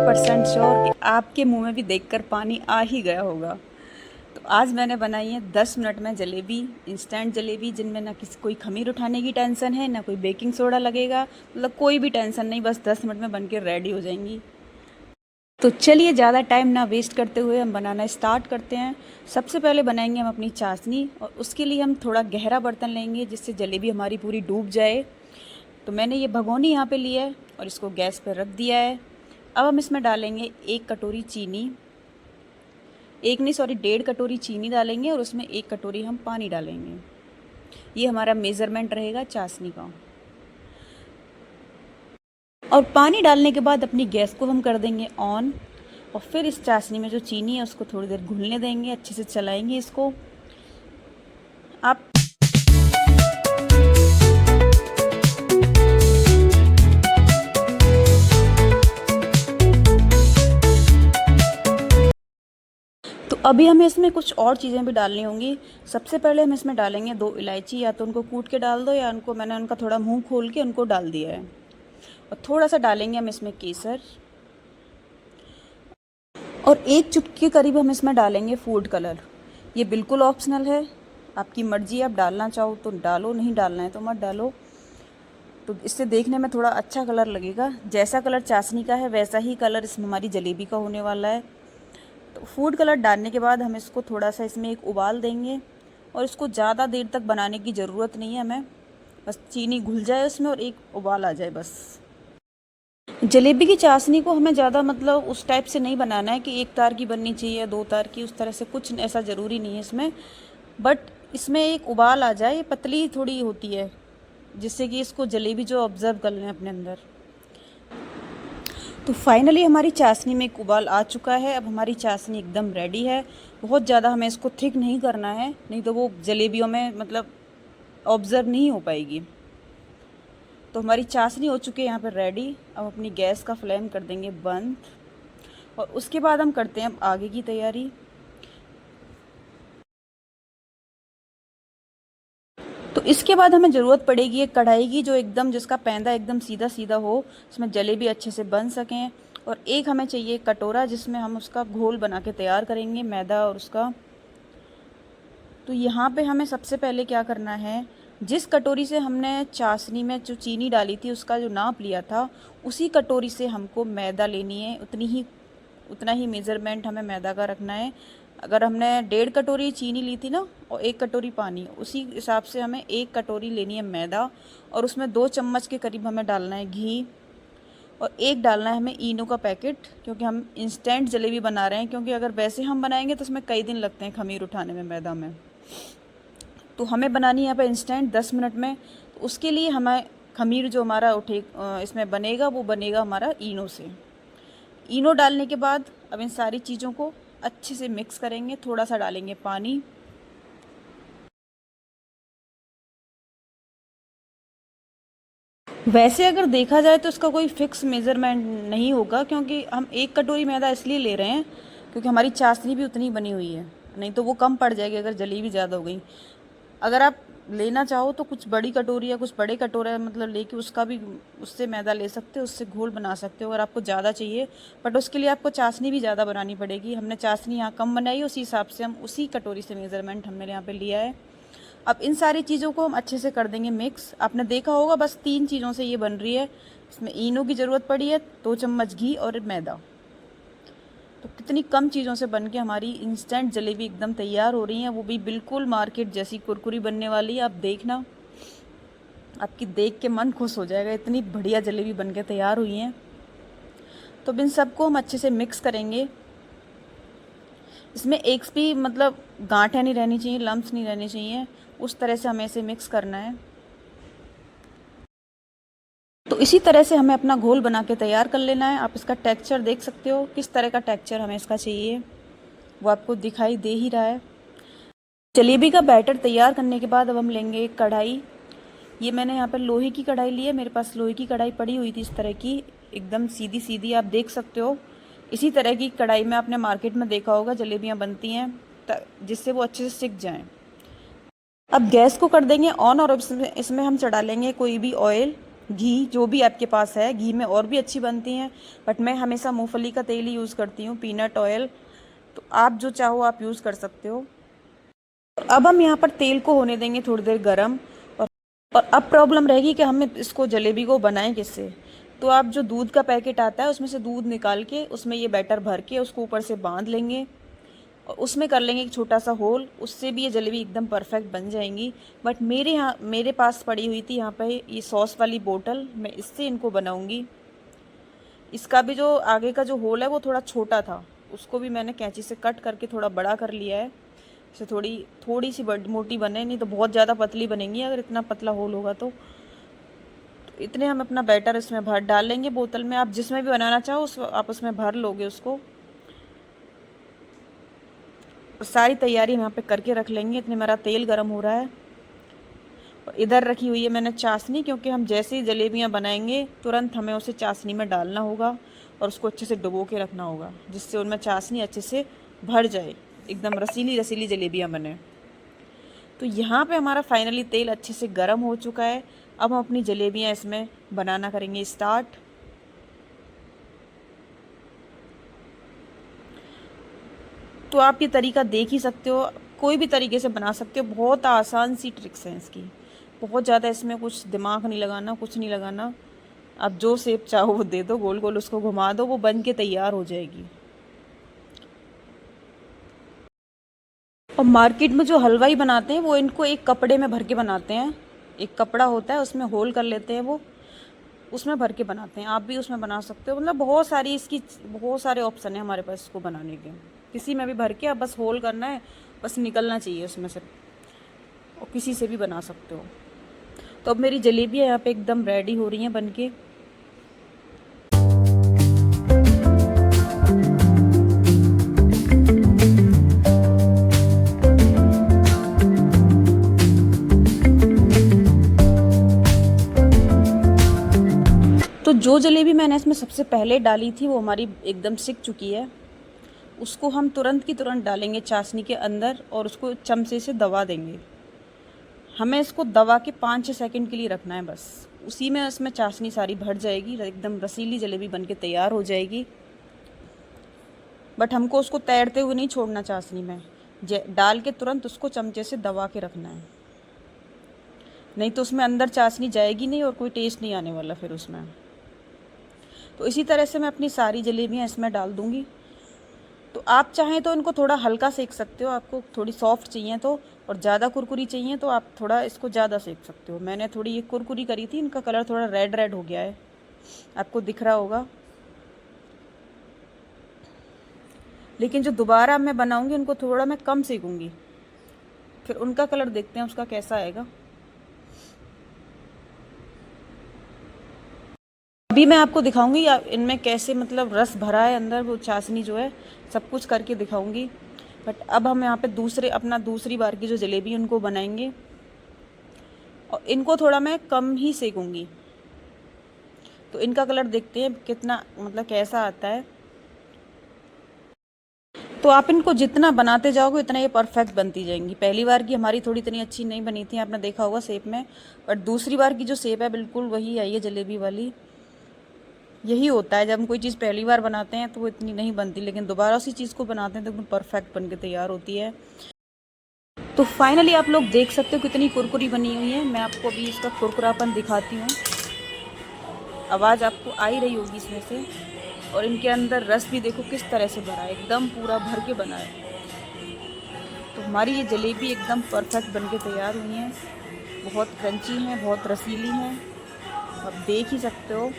100% sure कि आपके मुंह में भी देखकर पानी आ ही गया होगा। तो आज मैंने बनाई है 10 मिनट में जलेबी, इंस्टेंट जलेबी, जिनमें ना किसी कोई खमीर उठाने की टेंशन है, ना कोई बेकिंग सोडा लगेगा, मतलब कोई भी टेंशन नहीं, बस 10 मिनट में बन के रेडी हो जाएंगी। तो चलिए ज़्यादा टाइम ना वेस्ट करते हुए हम बनाना स्टार्ट करते हैं। सबसे पहले बनाएंगे हम अपनी चाशनी, और उसके लिए हम थोड़ा गहरा बर्तन लेंगे जिससे जलेबी हमारी पूरी डूब जाए। तो मैंने ये भगोनी यहाँ पे लिया है और इसको गैस पर रख दिया है। अब हम इसमें डालेंगे 1 कटोरी चीनी, एक नहीं सॉरी 1.5 कटोरी चीनी डालेंगे, और उसमें 1 कटोरी हम पानी डालेंगे। ये हमारा मेज़रमेंट रहेगा चाशनी का। और पानी डालने के बाद अपनी गैस को हम कर देंगे ऑन, और फिर इस चाशनी में जो चीनी है उसको थोड़ी देर घुलने देंगे, अच्छे से चलाएंगे इसको। आप तो अभी हमें इसमें कुछ और चीज़ें भी डालनी होंगी। सबसे पहले हम इसमें डालेंगे 2 इलायची, या तो उनको कूट के डाल दो या मैंने उनका थोड़ा मुंह खोल के उनको डाल दिया है। और थोड़ा सा डालेंगे हम इसमें केसर, और 1 चुटकी के करीब हम इसमें डालेंगे फूड कलर। ये बिल्कुल ऑप्शनल है, आपकी मर्जी, आप डालना चाहो तो डालो, नहीं डालना है तो मत डालो। तो इससे देखने में थोड़ा अच्छा कलर लगेगा। जैसा कलर चाशनी का है वैसा ही कलर इसमें हमारी जलेबी का होने वाला है। तो फूड कलर डालने के बाद हम इसको थोड़ा सा इसमें एक उबाल देंगे, और इसको ज़्यादा देर तक बनाने की ज़रूरत नहीं है हमें, बस चीनी घुल जाए उसमें और एक उबाल आ जाए बस। जलेबी की चाशनी को हमें ज़्यादा मतलब उस टाइप से नहीं बनाना है कि 1 तार की बननी चाहिए, 2 तार की, उस तरह से कुछ ऐसा ज़रूरी नहीं है इसमें। बट इसमें एक उबाल आ जाए, ये पतली थोड़ी होती है, जिससे कि इसको जलेबी जो ऑब्ज़र्व कर लें अपने अंदर। तो फाइनली हमारी चाशनी में एक उबाल आ चुका है। अब हमारी चाशनी एकदम रेडी है। बहुत ज़्यादा हमें इसको थिक नहीं करना है, नहीं तो वो जलेबियों में मतलब ऑब्ज़र्व नहीं हो पाएगी। तो हमारी चाशनी हो चुकी है यहाँ पर रेडी। अब अपनी गैस का फ्लेम कर देंगे बंद, और उसके बाद हम करते हैं अब आगे की तैयारी। तो इसके बाद हमें ज़रूरत पड़ेगी एक कढ़ाई की, जो एकदम जिसका पैंदा एकदम सीधा सीधा हो, उसमें जलेबी अच्छे से बन सकें। और एक हमें चाहिए कटोरा जिसमें हम उसका घोल बना के तैयार करेंगे, मैदा और उसका। तो यहाँ पे हमें सबसे पहले क्या करना है, जिस कटोरी से हमने चाशनी में जो चीनी डाली थी उसका जो नाप लिया था, उसी कटोरी से हमको मैदा लेनी है, उतना ही मेज़रमेंट हमें मैदा का रखना है। अगर हमने 1.5 कटोरी चीनी ली थी ना और 1 कटोरी पानी, उसी हिसाब से हमें 1 कटोरी लेनी है मैदा, और उसमें 2 चम्मच के करीब हमें डालना है घी, और 1 डालना है हमें इनो का पैकेट, क्योंकि हम इंस्टेंट जलेबी बना रहे हैं। क्योंकि अगर वैसे हम बनाएंगे तो उसमें कई दिन लगते हैं खमीर उठाने में मैदा में। तो हमें बनानी है यहाँ पे इंस्टेंट 10 मिनट में। तो उसके लिए हमें खमीर जो हमारा इसमें बनेगा वो बनेगा हमारा इनो से। इनो डालने के बाद अब इन सारी चीज़ों को अच्छे से मिक्स करेंगे, थोड़ा सा डालेंगे पानी। वैसे अगर देखा जाए तो इसका कोई फिक्स मेज़रमेंट नहीं होगा, क्योंकि हम 1 कटोरी मैदा इसलिए ले रहे हैं क्योंकि हमारी चाशनी भी उतनी बनी हुई है, नहीं तो वो कम पड़ जाएगी अगर जलेबी ज़्यादा हो गई। अगर आप लेना चाहो तो कुछ बड़ी कटोरी या कुछ बड़े कटोरे मतलब लेके उसका भी, उससे मैदा ले सकते हो, उससे घोल बना सकते हो अगर आपको ज़्यादा चाहिए। बट उसके लिए आपको चाशनी भी ज़्यादा बनानी पड़ेगी। हमने चाशनी यहाँ कम बनाई, उसी हिसाब से हम उसी कटोरी से मेज़रमेंट हमने यहाँ पे लिया है। अब इन सारी चीज़ों को हम अच्छे से कर देंगे मिक्स। आपने देखा होगा बस 3 चीज़ों से ये बन रही है। इसमें इनो की ज़रूरत पड़ी है, 2 चम्मच घी और मैदा। तो कितनी कम चीज़ों से बन के हमारी इंस्टेंट जलेबी एकदम तैयार हो रही है, वो भी बिल्कुल मार्केट जैसी कुरकुरी बनने वाली है। आप देखना, आपकी देख के मन खुश हो जाएगा, इतनी बढ़िया जलेबी बन के तैयार हुई हैं। तो इन सबको हम अच्छे से मिक्स करेंगे। इसमें एक भी मतलब गांठें नहीं रहनी चाहिए, लम्प्स नहीं रहने चाहिए, उस तरह से हमें इसे मिक्स करना है। तो इसी तरह से हमें अपना घोल बना के तैयार कर लेना है। आप इसका टेक्सचर देख सकते हो, किस तरह का टेक्सचर हमें इसका चाहिए, वो आपको दिखाई दे ही रहा है। जलेबी का बैटर तैयार करने के बाद अब हम लेंगे एक कढ़ाई। ये मैंने यहाँ पर लोहे की कढ़ाई ली है, मेरे पास लोहे की कढ़ाई पड़ी हुई थी इस तरह की, एकदम सीधी सीधी, आप देख सकते हो। इसी तरह की कढ़ाई में आपने मार्केट में देखा होगा जलेबियाँ बनती हैं, जिससे वो अच्छे से सिक जाएँ। अब गैस को कर देंगे ऑन, और इसमें हम चढ़ा लेंगे कोई भी ऑयल। घी जो भी आपके पास है, घी में और भी अच्छी बनती हैं, बट मैं हमेशा मूंगफली का तेल ही यूज़ करती हूँ, पीनट ऑयल। तो आप जो चाहो आप यूज़ कर सकते हो। अब हम यहाँ पर तेल को होने देंगे थोड़ी देर गरम। और और अब प्रॉब्लम रहेगी कि हमें इसको जलेबी को बनाएं किससे। तो आप जो दूध का पैकेट आता है उसमें से दूध निकाल के उसमें ये बैटर भर के उसको ऊपर से बांध लेंगे और उसमें कर लेंगे एक छोटा सा होल, उससे भी ये जलेबी एकदम परफेक्ट बन जाएंगी। बट मेरे पास पड़ी हुई थी यहाँ पे ये सॉस वाली बोतल, मैं इससे इनको बनाऊंगी। इसका भी जो आगे का जो होल है वो थोड़ा छोटा था, उसको भी मैंने कैंची से कट करके थोड़ा बड़ा कर लिया है, इसे थोड़ी थोड़ी सी बड़ी मोटी बने, नहीं तो बहुत ज़्यादा पतली बनेंगी अगर इतना पतला होल होगा तो इतने हम अपना बैटर इसमें भर डाल लेंगे बोतल में। आप जिसमें भी बनाना चाहो आप उसमें भर लोगे उसको। सारी तैयारी हम यहाँ पे करके रख लेंगे। इतने मेरा तेल गर्म हो रहा है और इधर रखी हुई है मैंने चाशनी, क्योंकि हम जैसे ही जलेबियाँ बनाएंगे तुरंत हमें उसे चाशनी में डालना होगा और उसको अच्छे से डुबो के रखना होगा, जिससे उनमें चाशनी अच्छे से भर जाए, एकदम रसीली रसीली जलेबियाँ बने। तो यहाँ पे हमारा फाइनली तेल अच्छे से गर्म हो चुका है। अब हम अपनी जलेबियाँ इसमें बनाना करेंगे स्टार्ट। तो आप ये तरीका देख ही सकते हो, कोई भी तरीके से बना सकते हो, बहुत आसान सी ट्रिक्स हैं इसकी, बहुत ज़्यादा इसमें कुछ दिमाग नहीं लगाना, कुछ नहीं लगाना। आप जो शेप चाहो वो दे दो, गोल गोल उसको घुमा दो, वो बन के तैयार हो जाएगी। और मार्केट में जो हलवाई बनाते हैं वो इनको एक कपड़े में भर के बनाते हैं, एक कपड़ा होता है उसमें होल कर लेते हैं, वो उसमें भर के बनाते हैं। आप भी उसमें बना सकते हो, मतलब बहुत सारे ऑप्शन है हमारे पास इसको बनाने के। किसी में भी भर के आप बस होल करना है, बस निकलना चाहिए उसमें से, और किसी से भी बना सकते हो। तो अब मेरी जलेबियाँ यहाँ पे एकदम रेडी हो रही हैं बन के। तो जो जलेबी मैंने इसमें सबसे पहले डाली थी वो हमारी एकदम सिक चुकी है। उसको हम तुरंत की तुरंत डालेंगे चाशनी के अंदर और उसको चमचे से दबा देंगे। हमें इसको दबा के 5-6 सेकंड के लिए रखना है बस, उसी में इसमें चाशनी सारी भर जाएगी, एकदम रसीली जलेबी बन के तैयार हो जाएगी। बट हमको उसको तैरते हुए नहीं छोड़ना चाशनी में, डाल के तुरंत उसको चमचे से दबा के रखना है, नहीं तो उसमें अंदर चाशनी जाएगी नहीं और कोई टेस्ट नहीं आने वाला फिर उसमें। तो इसी तरह से मैं अपनी सारी जलेबियाँ इसमें डाल दूँगी। तो आप चाहें तो इनको थोड़ा हल्का सेक सकते हो, आपको थोड़ी सॉफ्ट चाहिए तो, और ज़्यादा कुरकुरी चाहिए तो आप थोड़ा इसको ज़्यादा सेक सकते हो। मैंने थोड़ी ये कुरकुरी करी थी, इनका कलर थोड़ा रेड रेड हो गया है, आपको दिख रहा होगा। लेकिन जो दोबारा मैं बनाऊंगी उनको थोड़ा मैं कम सेकूंगी, फिर उनका कलर देखते हैं उसका कैसा आएगा। अभी मैं आपको दिखाऊंगी इनमें कैसे मतलब रस भरा है अंदर, वो चाशनी जो है सब कुछ करके दिखाऊंगी। बट अब हम यहाँ पे दूसरी बार की जो जलेबी उनको बनाएंगे और इनको थोड़ा मैं कम ही सेकूंगी। तो इनका कलर देखते हैं कितना मतलब कैसा आता है। तो आप इनको जितना बनाते जाओगे उतना ये परफेक्ट बनती जाएंगी। पहली बार की हमारी थोड़ी इतनी अच्छी नहीं बनी थी, आपने देखा होगा शेप में, बट दूसरी बार की जो शेप है बिल्कुल वही आई है जलेबी वाली। यही होता है जब हम कोई चीज़ पहली बार बनाते हैं तो वो इतनी नहीं बनती, लेकिन दोबारा उसी चीज़ को बनाते हैं तो एकदम परफेक्ट बन के तैयार होती है। तो फाइनली आप लोग देख सकते हो कितनी कुरकुरी बनी हुई है। मैं आपको अभी इसका कुरकुरापन दिखाती हूँ, आवाज़ आपको आ ही रही होगी इसमें से। और इनके अंदर रस भी देखो किस तरह से भरा है, एकदम पूरा भर के बना है। तो हमारी ये जलेबी एकदम परफेक्ट बन के तैयार हुई हैं, बहुत क्रंची हैं, बहुत रसीली हैं, आप देख ही सकते हो।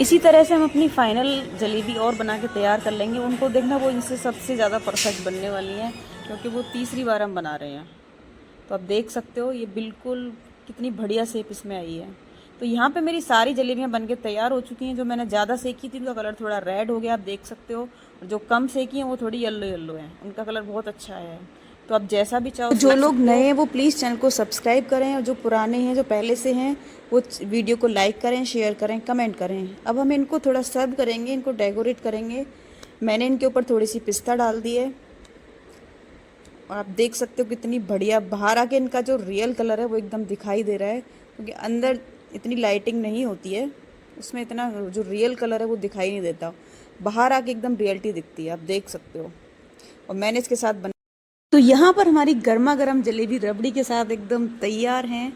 इसी तरह से हम अपनी फाइनल जलेबी और बना के तैयार कर लेंगे। उनको देखना वो इनसे सबसे ज़्यादा परफेक्ट बनने वाली हैं, क्योंकि वो तीसरी बार हम बना रहे हैं। तो आप देख सकते हो ये बिल्कुल कितनी बढ़िया शेप इसमें आई है। तो यहाँ पे मेरी सारी जलेबियाँ बन के तैयार हो चुकी हैं। जो मैंने ज़्यादा सेकी थी उनका कलर थोड़ा रेड हो गया, आप देख सकते हो, और जो कम सेकी हैं वो थोड़ी येलो येलो हैं, उनका कलर बहुत अच्छा आया है। तो आप जैसा भी चाहो, जो लोग नए हैं वो प्लीज़ चैनल को सब्सक्राइब करें, और जो पुराने हैं जो पहले से हैं वो वीडियो को लाइक करें, शेयर करें, कमेंट करें। अब हम इनको थोड़ा सर्व करेंगे, इनको डेकोरेट करेंगे। मैंने इनके ऊपर थोड़ी सी पिस्ता डाल दी है और आप देख सकते हो कितनी बढ़िया बाहर आके इनका जो रियल कलर है वो एकदम दिखाई दे रहा है, क्योंकि अंदर इतनी लाइटिंग नहीं होती है, उसमें इतना जो रियल कलर है वो दिखाई नहीं देता। बाहर आके एकदम रियलिटी दिखती है, आप देख सकते हो। और मैंने इसके साथ बना, तो यहाँ पर हमारी गर्मा गर्म जलेबी रबड़ी के साथ एकदम तैयार हैं।